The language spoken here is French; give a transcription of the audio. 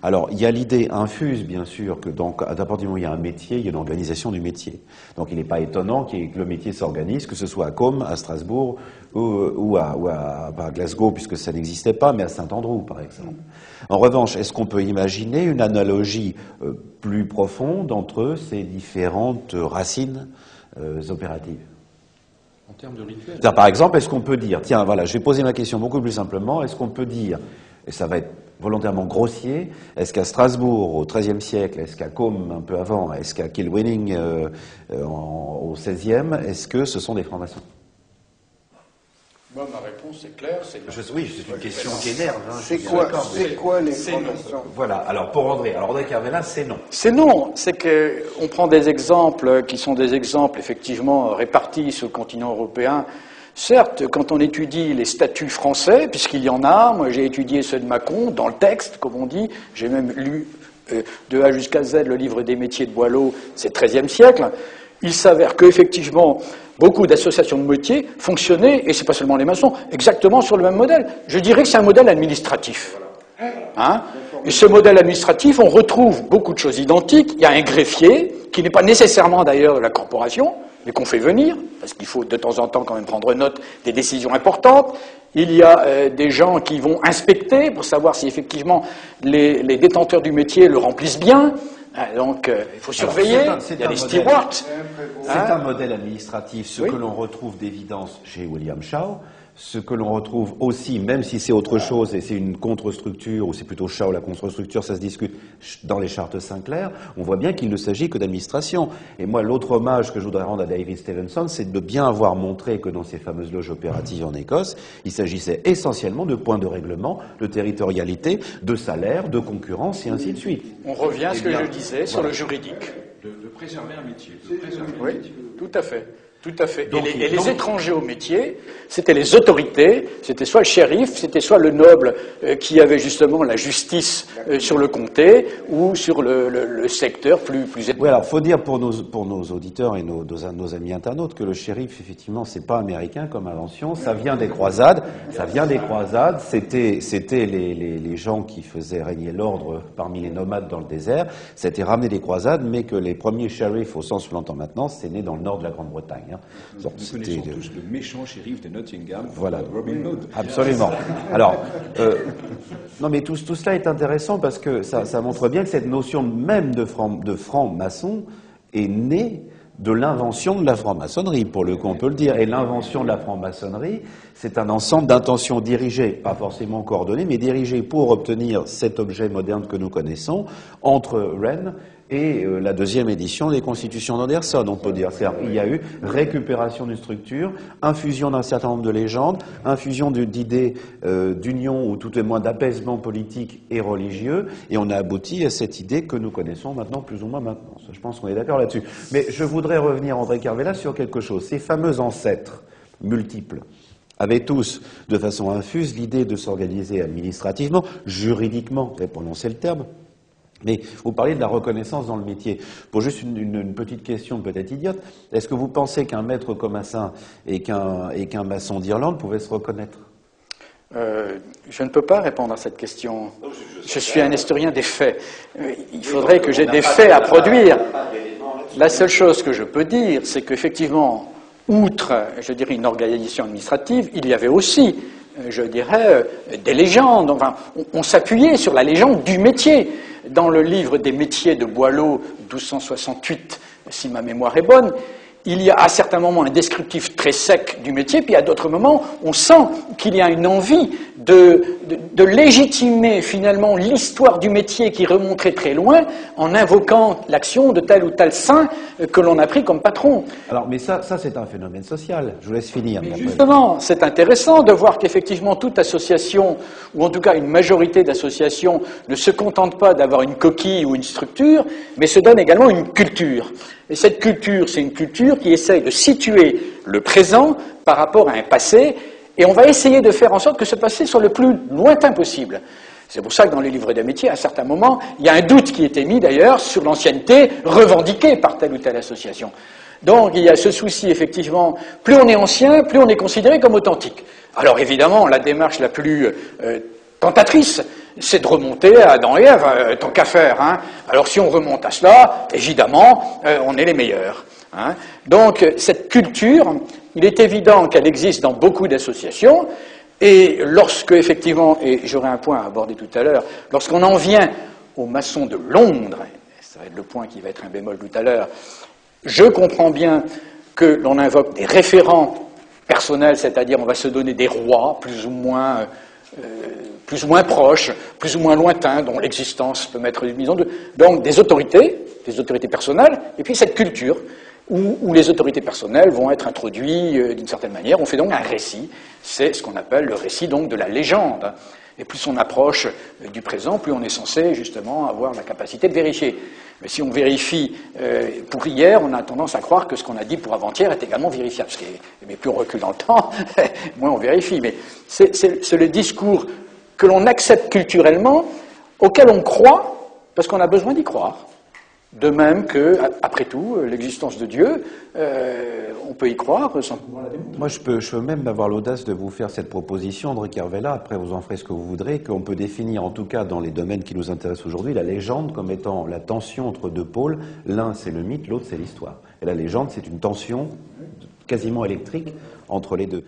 Alors, il y a l'idée infuse, bien sûr, que donc, à partir du moment où il y a un métier, il y a une organisation du métier. Donc, il n'est pas étonnant que le métier s'organise, que ce soit à Com, à Strasbourg ou à Glasgow, puisque ça n'existait pas, mais à Saint-Andrew, par exemple. En revanche, est-ce qu'on peut imaginer une analogie plus profonde entre ces différentes racines opératives? En termes de rituel. Par exemple, est-ce qu'on peut dire, tiens, voilà, je vais poser ma question beaucoup plus simplement, est-ce qu'on peut dire, et ça va être volontairement grossier, est-ce qu'à Strasbourg, au XIIIe siècle, est-ce qu'à Com, un peu avant, est-ce qu'à Kilwinning, au XVIe, est-ce que ce sont des francs-maçons? Moi, ma réponse est claire, c'est non. Oui, c'est une question qui énerve. Hein, c'est quoi les francs-maçons? Voilà, alors pour André Carvela, c'est non. C'est non, c'est qu'on prend des exemples qui sont des exemples effectivement répartis sur le continent européen. Certes, quand on étudie les statuts français, puisqu'il y en a, moi j'ai étudié ceux de Mâcon, dans le texte, comme on dit, j'ai même lu de A jusqu'à Z le livre des métiers de Boileau, c'est XIIIe siècle, il s'avère qu'effectivement, beaucoup d'associations de métiers fonctionnaient, et c'est pas seulement les maçons, exactement sur le même modèle. Je dirais que c'est un modèle administratif. Hein? Et ce modèle administratif, on retrouve beaucoup de choses identiques. Il y a un greffier, qui n'est pas nécessairement d'ailleurs de la corporation, mais qu'on fait venir, parce qu'il faut de temps en temps quand même prendre note des décisions importantes. Il y a des gens qui vont inspecter pour savoir si effectivement les détenteurs du métier le remplissent bien. Donc il faut surveiller, il y a des stewards. C'est un modèle administratif, ce que l'on retrouve d'évidence chez William Shaw, ce que l'on retrouve aussi, même si c'est autre chose et c'est une contre-structure, ou c'est plutôt Shaw la contre-structure, ça se discute dans les chartes Sinclair, on voit bien qu'il ne s'agit que d'administration. Et moi, l'autre hommage que je voudrais rendre à David Stevenson, c'est de bien avoir montré que dans ces fameuses loges opératives en Écosse, il s'agissait essentiellement de points de règlement, de territorialité, de salaire, de concurrence et ainsi de suite. On revient à ce que je disais sur le juridique. De préserver un métier. Oui, tout à fait. Tout à fait. Donc, et les étrangers au métier, c'était les autorités, c'était soit le shérif, c'était soit le noble qui avait justement la justice sur le comté ou sur le secteur plus Oui, alors faut dire pour nos auditeurs et nos amis internautes que le shérif, effectivement, c'est pas américain comme invention, ça vient des croisades, c'était les gens qui faisaient régner l'ordre parmi les nomades dans le désert, c'était ramené des croisades, mais que les premiers shérifs, au sens où l'on entend maintenant, c'est né dans le nord de la Grande-Bretagne. Nous connaissons tous le méchant shérif de Nottingham, voilà. Robin Hood. Absolument. Alors, non mais tout cela est intéressant parce que ça montre bien que cette notion même de franc-maçon est née de l'invention de la franc-maçonnerie, pour le coup, on peut le dire. Et l'invention de la franc-maçonnerie, c'est un ensemble d'intentions dirigées, pas forcément coordonnées, mais dirigées pour obtenir cet objet moderne que nous connaissons, entre Rennes et la deuxième édition des Constitutions d'Anderson, on peut dire. C'est-à-dire il y a eu récupération d'une structure, infusion d'un certain nombre de légendes, infusion d'idées d'union ou tout au moins d'apaisement politique et religieux, et on a abouti à cette idée que nous connaissons maintenant, plus ou moins maintenant. Je pense qu'on est d'accord là-dessus. Mais je voudrais revenir, André Carvela, sur quelque chose. Ces fameux ancêtres multiples avaient tous, de façon infuse, l'idée de s'organiser administrativement, juridiquement, vous avez prononcé le terme. Mais vous parlez de la reconnaissance dans le métier. Pour juste une petite question peut-être idiote, est-ce que vous pensez qu'un maître commassin et qu'un maçon d'Irlande pouvaient se reconnaître? Je ne peux pas répondre à cette question. Je suis un historien des faits. Il faudrait que j'ai des faits à produire. La seule chose que je peux dire, c'est qu'effectivement, outre, je dirais, une organisation administrative, il y avait aussi, je dirais, des légendes. Enfin, on s'appuyait sur la légende du métier. Dans le livre des métiers de Boileau, 1268, si ma mémoire est bonne, il y a à certains moments un descriptif très sec du métier, puis à d'autres moments, on sent qu'il y a une envie de légitimer finalement l'histoire du métier qui remonterait très loin en invoquant l'action de tel ou tel saint que l'on a pris comme patron. Alors, mais ça c'est un phénomène social. Je vous laisse finir. Mais justement, c'est intéressant de voir qu'effectivement toute association, ou en tout cas une majorité d'associations, ne se contente pas d'avoir une coquille ou une structure, mais se donne également une culture. Et cette culture, c'est une culture qui essaye de situer le présent par rapport à un passé, et on va essayer de faire en sorte que ce passé soit le plus lointain possible. C'est pour ça que dans les livres des métiers, à certains moments, il y a un doute qui est émis d'ailleurs sur l'ancienneté revendiquée par telle ou telle association. Donc il y a ce souci, effectivement, plus on est ancien, plus on est considéré comme authentique. Alors évidemment, la démarche la plus tentatrice, c'est de remonter à Adam et Ève, tant qu'à faire. Hein. Alors si on remonte à cela, évidemment, on est les meilleurs. Hein. Donc cette culture, il est évident qu'elle existe dans beaucoup d'associations, et lorsque, effectivement, et j'aurai un point à aborder tout à l'heure, lorsqu'on en vient aux maçons de Londres, ça va être le point qui va être un bémol tout à l'heure, je comprends bien que l'on invoque des référents personnels, c'est-à-dire on va se donner des rois plus ou moins proches, plus ou moins lointains, dont l'existence peut mettre mise en doute. Donc des autorités personnelles, et puis cette culture où les autorités personnelles vont être introduites d'une certaine manière. On fait donc un récit, c'est ce qu'on appelle le récit donc de la légende. Et plus on approche du présent, plus on est censé justement avoir la capacité de vérifier. Mais si on vérifie pour hier, on a tendance à croire que ce qu'on a dit pour avant-hier est également vérifiable. Mais plus on recule dans le temps, moins on vérifie. Mais c'est le discours que l'on accepte culturellement, auquel on croit, parce qu'on a besoin d'y croire. De même que, après tout, l'existence de Dieu, on peut y croire sans pouvoir la démontrer. Moi, je peux même avoir l'audace de vous faire cette proposition, André Kervella, après vous en ferez ce que vous voudrez, qu'on peut définir, en tout cas dans les domaines qui nous intéressent aujourd'hui, la légende comme étant la tension entre deux pôles. L'un, c'est le mythe, l'autre, c'est l'histoire. Et la légende, c'est une tension quasiment électrique entre les deux.